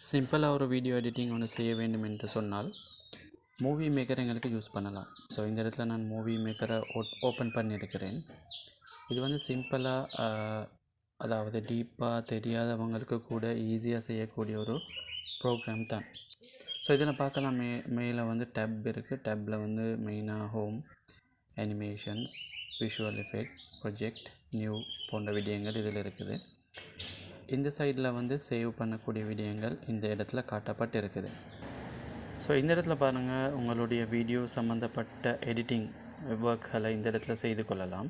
சிம்பிளாக ஒரு video editing ஒன்று செய்ய வேண்டும் என்று சொன்னால் மூவி மேக்கர் எங்களுக்கு யூஸ் பண்ணலாம். ஸோ இந்த இடத்துல நான் மூவி மேக்கரை ஓப்பன் பண்ணியிருக்கிறேன். இது வந்து சிம்பிளாக அதாவது டீப்பாக தெரியாதவங்களுக்கு கூட ஈஸியாக செய்யக்கூடிய ஒரு ப்ரோக்ராம் தான். ஸோ இதில் பார்க்கலாம் மேலே வந்து டேப் இருக்குது. டேப்பில் வந்து மெயினாக home, animations, visual effects, project, new போன்ற விடயங்கள் இதில் இருக்குது. இந்த சைடில் வந்து சேவ் பண்ணக்கூடிய விடயங்கள் இந்த இடத்துல காட்டப்பட்டு இருக்குது. ஸோ இந்த இடத்துல பாருங்கள், உங்களுடைய வீடியோ சம்மந்தப்பட்ட எடிட்டிங் ஒர்க்களை இந்த இடத்துல செய்து கொள்ளலாம்.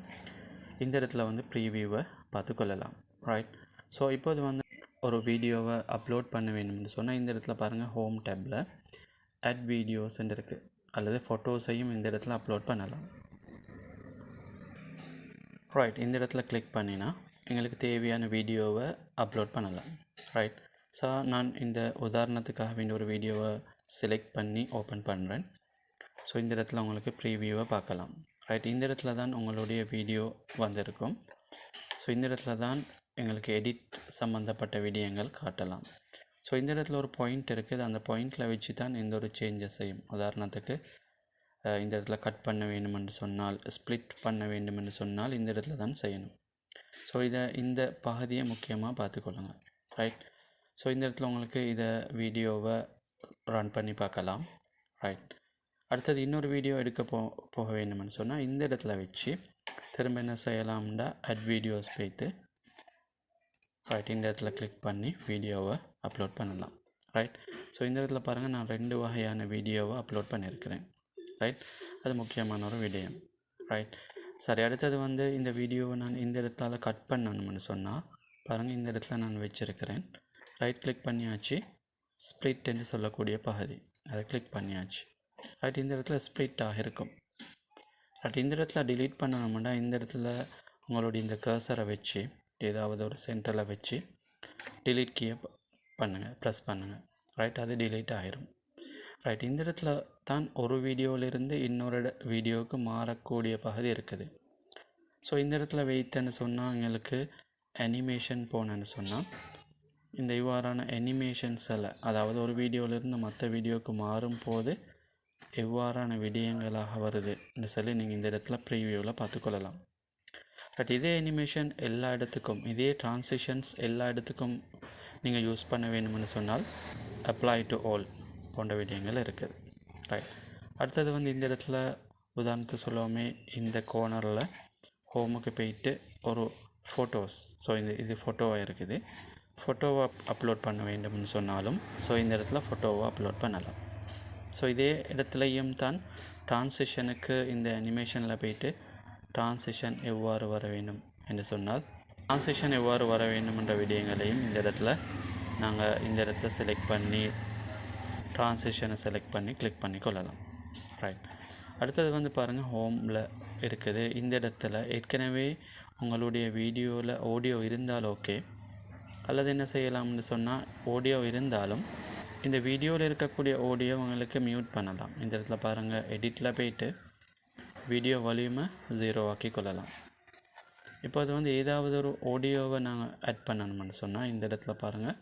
இந்த இடத்துல வந்து ப்ரீவியூவை பார்த்து கொள்ளலாம். ரைட். ஸோ இப்போது வந்து ஒரு வீடியோவை அப்லோட் பண்ண வேணும்னு சொன்னால் இந்த இடத்துல பாருங்கள், ஹோம் டேப்பில் ஆட் வீடியோஸ்ன்னு இருக்குது. அல்லது ஃபோட்டோஸையும் இந்த இடத்துல அப்லோட் பண்ணலாம். ரைட். இந்த இடத்துல கிளிக் பண்ணினா எங்களுக்கு தேவையான வீடியோவை அப்லோட் பண்ணலாம். ரைட். ஸோ நான் இந்த உதாரணத்துக்காக வேண்டிய ஒரு வீடியோவை செலக்ட் பண்ணி ஓப்பன் பண்ணுறேன். ஸோ இந்த இடத்துல உங்களுக்கு ப்ரீவியூவை பார்க்கலாம். ரைட். இந்த இடத்துல தான் உங்களுடைய வீடியோ வந்திருக்கும். ஸோ இந்த இடத்துல தான் எங்களுக்கு எடிட் சம்மந்தப்பட்ட விடயங்கள் காட்டலாம். ஸோ இந்த இடத்துல ஒரு பாயிண்ட் இருக்குது. அந்த பாயிண்டில் வச்சு தான் எந்த ஒரு சேஞ்சஸ் செய்யும். உதாரணத்துக்கு இந்த இடத்துல கட் பண்ண வேண்டுமென்று சொன்னால், ஸ்ப்ளிட் பண்ண வேண்டுமென்று சொன்னால் இந்த இடத்துல தான் செய்யணும். ஸோ இந்த பகுதியை முக்கியமாக பார்த்துக்கொள்ளுங்க. ரைட். ஸோ இந்த இடத்துல உங்களுக்கு இதை வீடியோவை ரன் பண்ணி பார்க்கலாம். ரைட். அடுத்தது இன்னொரு வீடியோ எடுக்க போக வேண்டுமென்னு சொன்னால் இந்த இடத்துல வச்சு திரும்ப என்ன செய்யலாம்னா அட் வீடியோஸ் போய்த்து ரைட் இந்த இடத்துல கிளிக் பண்ணி வீடியோவை அப்லோட் பண்ணலாம். ரைட். ஸோ இந்த இடத்துல பாருங்கள், நான் 2 வகையான வீடியோவை அப்லோட் பண்ணியிருக்கிறேன். ரைட். அது முக்கியமான ஒரு விடயம். ரைட். சரி. அடுத்தது வந்து இந்த வீடியோவை நான் இந்த இடத்தால் கட் பண்ணணும்னு சொன்னால் பாருங்கள், இந்த இடத்துல நான் வச்சுருக்கிறேன். ரைட் கிளிக் பண்ணியாச்சு. ஸ்ப்ளிட் என்று சொல்லக்கூடிய பகுதி அதை கிளிக் பண்ணியாச்சு. ரைட். இந்த இடத்துல ஸ்ப்ளிட் ஆகிருக்கும். ரைட். இந்த இடத்துல டிலீட் பண்ணணும்னா இந்த இடத்துல உங்களுடைய இந்த கர்சரை வச்சு ஏதாவது ஒரு சென்டரில் வச்சு டிலீட் கீயை பண்ணுங்கள், ப்ரெஸ் பண்ணுங்கள். ரைட். அது டிலீட் ஆகிரும். ரைட். இந்த இடத்துல தான் ஒரு வீடியோவிலிருந்து இன்னொரு வீடியோவுக்கு மாறக்கூடிய பகுதி இருக்குது. ஸோ இந்த இடத்துல வைத்தேன்னு சொன்னால் எங்களுக்கு அனிமேஷன் போனேன்னு சொன்னால் இந்த இவ்வாறான அனிமேஷன்ஸில், அதாவது ஒரு வீடியோவிலிருந்து மற்ற வீடியோவுக்கு மாறும் போது எவ்வாறான விடயங்களாக வருதுன்னு சொல்லி நீங்கள் இந்த இடத்துல ப்ரீவியூவில் பார்த்துக்கொள்ளலாம். பட் இதே அனிமேஷன் எல்லா இடத்துக்கும், இதே ட்ரான்சிஷன்ஸ் எல்லா இடத்துக்கும் நீங்கள் யூஸ் பண்ண வேணும்னு சொன்னால் அப்ளை டு ஆல் போன்ற விடயங்கள் இருக்குது. ரைட். அடுத்தது வந்து இந்த இடத்துல உதாரணத்துக்கு சொல்லுவோமே, இந்த கோர்னரில் ஹோமுக்கு போயிட்டு ஒரு ஃபோட்டோஸ், ஸோ இது ஃபோட்டோவாக இருக்குது. ஃபோட்டோவை அப்லோட் பண்ண வேண்டும்னு சொன்னாலும் ஸோ இந்த இடத்துல ஃபோட்டோவை அப்லோட் பண்ணலாம். ஸோ இதே இடத்துலையும் தான் ட்ரான்சிஷனுக்கு இந்த அனிமேஷனில் போயிட்டு ட்ரான்சிஷன் எவ்வாறு வர வேண்டும் என்று சொன்னால் ட்ரான்சிஷன் எவ்வாறு வர வேண்டும் என்ற விடயங்களையும் இந்த இடத்துல நாங்கள் இந்த இடத்துல செலக்ட் பண்ணி ட்ரான்சிஷனை செலக்ட் பண்ணி கிளிக் பண்ணி கொள்ளலாம். ரைட். அடுத்தது வந்து பாருங்கள், ஹோமில் இருக்குது. இந்த இடத்துல ஏற்கனவே உங்களுடைய வீடியோவில் ஆடியோ இருந்தால் ஓகே, அல்லது என்ன செய்யலாம்னு சொன்னால் ஆடியோ இருந்தாலும் இந்த வீடியோவில் இருக்கக்கூடிய ஆடியோ உங்களுக்கு மியூட் பண்ணலாம். இந்த இடத்துல பாருங்கள், எடிட்டில் போய்ட்டு வீடியோ வால்யூமை 0 ஆக்கி கொள்ளலாம். இப்போ அது வந்து ஏதாவது ஒரு ஆடியோவை நாங்கள் ஆட் பண்ணணும்னு சொன்னால் இந்த இடத்துல பாருங்கள்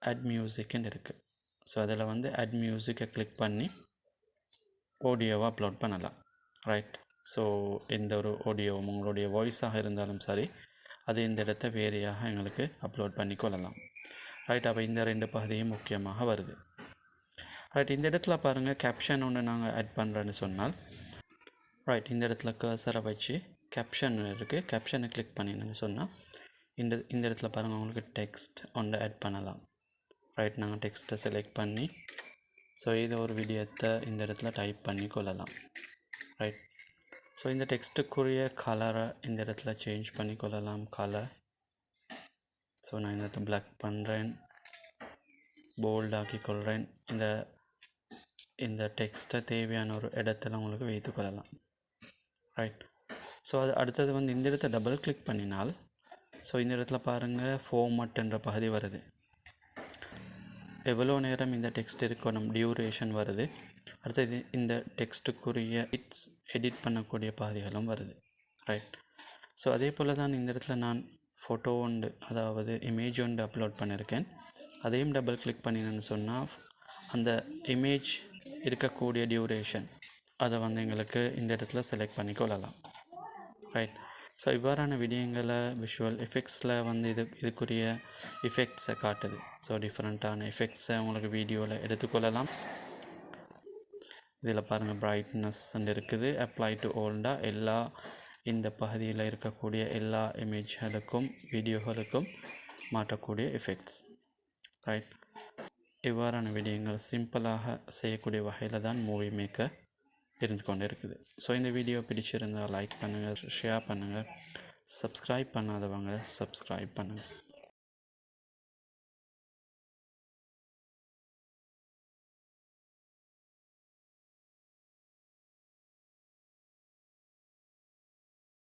ஆட் மியூசிக்னு இருக்குது. ஸோ அதில் வந்து ஆட் மியூசிக்கை கிளிக் பண்ணி ஆடியோவை அப்லோட் பண்ணலாம். ரைட். ஸோ எந்த ஒரு ஆடியோவும் உங்களுடைய வாய்ஸாக இருந்தாலும் சரி, அது இந்த இடத்த வேறையாக எங்களுக்கு அப்லோட் பண்ணி கொள்ளலாம். ரைட். அப்போ இந்த 2 பகுதியும் முக்கியமாக வருது. ரைட். இந்த இடத்துல பாருங்கள், கேப்ஷன் ஒன்று நாங்கள் ஆட் பண்ணுறேன்னு சொன்னால் ரைட் இந்த இடத்துல கர்சரை வச்சு கேப்ஷன் இருக்குது, கேப்ஷனை கிளிக் பண்ணின்னு சொன்னால் இந்த இடத்துல பாருங்கள் உங்களுக்கு டெக்ஸ்ட் ஒன்று ஆட் பண்ணலாம். ரைட். நாங்கள் டெக்ஸ்ட்டை செலக்ட் பண்ணி ஸோ இதை ஒரு விடயத்தை இந்த இடத்துல டைப் பண்ணி கொள்ளலாம். ரைட். ஸோ இந்த டெக்ஸ்ட்டுக்குரிய கலரை இந்த இடத்துல சேஞ்ச் பண்ணி கொள்ளலாம். கலர் ஸோ நான் இந்த இடத்துல பிளாக் பண்ணுறேன், போல்டாக்கி கொள்கிறேன். இந்த டெக்ஸ்ட்டை தேவையான ஒரு இடத்துல உங்களுக்கு வைத்து கொள்ளலாம். ரைட். ஸோ அது அடுத்தது வந்து இந்த இடத்த டபுள் கிளிக் பண்ணினால் ஸோ இந்த இடத்துல பாருங்கள் ஃபார்மட் என்ற பகுதி வருது. எவ்வளோ நேரம் இந்த டெக்ஸ்ட் இருக்கணும், டியூரேஷன் வருது. அடுத்தது இந்த டெக்ஸ்ட்டுக்குரிய எடிட் பண்ணக்கூடிய பகுதிகளும் வருது. ரைட். ஸோ அதே போல் தான் இந்த இடத்துல நான் ஃபோட்டோ ஒன்று, அதாவது இமேஜ் ஒன்று அப்லோட் பண்ணியிருக்கேன். அதையும் டபுள் கிளிக் பண்ணினேன்னு சொன்னால் அந்த இமேஜ் இருக்கக்கூடிய டியூரேஷன் அதை வந்து எங்களுக்கு இந்த இடத்துல செலக்ட் பண்ணி கொள்ளலாம். ரைட். ஸோ இவ்வாறான விடயங்களை விஷுவல் எஃபெக்ட்ஸில் வந்து இதுக்குரிய எஃபெக்ட்ஸை காட்டுது. ஸோ டிஃப்ரெண்ட்டான எஃபெக்ட்ஸை உங்களுக்கு வீடியோவில் எடுத்துக்கொள்ளலாம். இதில் பாருங்கள் பிரைட்னஸ் இருக்குது. அப்ளை டு ஓல்டா எல்லா இந்த பகுதியில் இருக்கக்கூடிய எல்லா இமேஜ்களுக்கும் வீடியோகளுக்கும் மாற்றக்கூடிய எஃபெக்ட்ஸ். ரைட். இவ்வாறான விடயங்கள் சிம்பிளாக செய்யக்கூடிய வகையில் தான் மூவி மேக்கர் இருந்து கொண்டு இருக்குது. ஸோ இந்த வீடியோ பிடிச்சிருந்தால் லைக் பண்ணுங்கள், ஷேர் பண்ணுங்கள், சப்ஸ்கிரைப் பண்ணாதவங்க சப்ஸ்கிரைப் பண்ணுங்கள்.